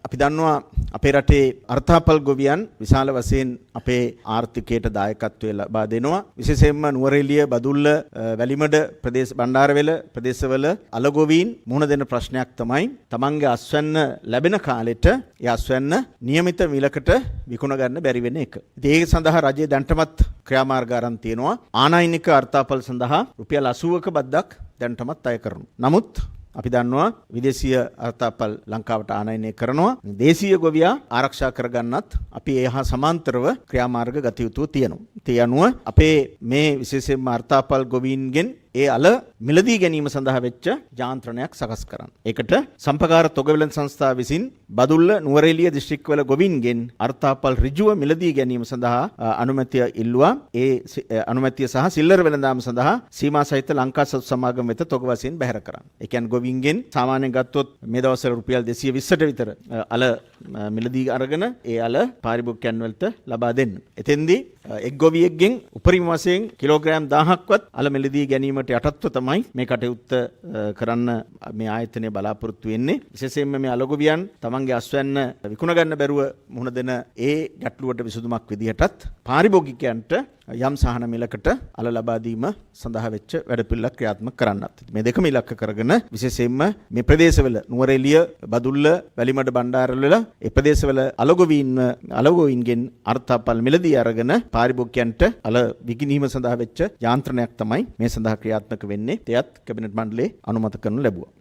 අපි දන්නවා අපේ රටේ අර්ථාපල් ගොවියන් විශාල වශයෙන් අපේ ආර්ථිකයට දායකත්වය ලබා දෙනවා. විශේෂයෙන්ම නුවරඑළිය, බදුල්ල, වැලිමඩ ප්‍රදේශ, බණ්ඩාරවෙල ප්‍රදේශවල අලගොවීන් මුහුණ දෙන ප්‍රශ්නයක් තමයි තමන්ගේ අස්වැන්න ලැබෙන කාලෙට ඒ අස්වැන්න નિયમિત මිලකට විකුණ ගන්න බැරි වෙන එක. ඉතින් ඒක සඳහා රජය දැන්ටමත් ක්‍රියාමාර්ග ආරම්භ තියෙනවා. ආනයනික අර්ථාපල් සඳහා රුපියල් 80ක බද්දක් දැන්ටමත් අය කරනවා. නමුත් අපි දන්නවා විදේශීය අර්ථාපල් ලංකාවට ආනයනය කරනවා. දේශීය ගොවියා ආරක්ෂා කරගන්නත් අපි ඒ හා සමාන්තරව ක්‍රියාමාර්ග ගත යුතු තියෙනවා. ඒ අනුව අපේ මේ විශේෂයෙන්ම අර්ථාපල් ගොවීන්ගෙන් ඒ අල මිලදී ගැනීම සඳහා වෙච්ච යාන්ත්‍රණයක් සකස් කරන්න. ඒකට සම්පකාර තොගවෙළඳ සංස්ථාව විසින් බදුල්ල නුවරඑළිය දිස්ත්‍රික්කවල ගොවීන්ගෙන් අර්ථාපල් ඍජුව මිලදී ගැනීම සඳහා අනුමැතිය ඉල්ලුවා. ඒ අනුමැතිය සහ සිල්ලර වෙළඳාම සඳහා සීමා සහිත ලංකා සතු සමාගම වෙත තොග වශයෙන් බැහැර කරන්න. ඒ කියන්නේ ගොවීන්ගෙන් සාමාන්‍යයෙන් ගත්තොත් මේ දවස්වල රුපියල් 220ට විතර අල මිලදී අරගෙන ඒ අල පාරිභෝගිකයන් වලට ලබා දෙන්න. එතෙන්දී එක් ගොවියෙක්ගෙන් උපරිම වශයෙන් කිලෝග්‍රෑම් 1000ක්වත් අල මිලදී ගැනීමට යටත්ව තමයි මේ කටයුත්ත කරන්න මේ ආයතනය බලාපොරොත්තු වෙන්නේ. විශේෂයෙන්ම මේ අලගොවියන් තමන්ගේ අස්වැන්න විකුණ ගන්න බැරුව මුහුණ දෙන ඒ ගැටලුවට විසඳුමක් විදිහටත් පාරිභෝගිකයන්ට යම් සහන මිලකට අල ලබා දීම සඳහා වෙච්ච වැඩපිළිවෙලක් ක්‍රියාත්මක කරන්නත්. මේ දෙකම ඉලක්ක කරගෙන විශේෂයෙන්ම මේ ප්‍රදේශවල නුවරඑළිය, බදුල්ල, වැලිමඩ, බණ්ඩාරවල ඒ ප්‍රදේශවල අලගොවීන්ගෙන් අර්ථාපල් මිලදී අරගෙන පාරිභෝගිකයන්ට අල විකිණීම සඳහා වෙච්ච යාන්ත්‍රණයක් තමයි මේ සඳහා ක්‍රියාත්මක වෙන්නේ. එයත් කැබිනට් මණ්ඩලයේ අනුමත කරනු ලැබුවා.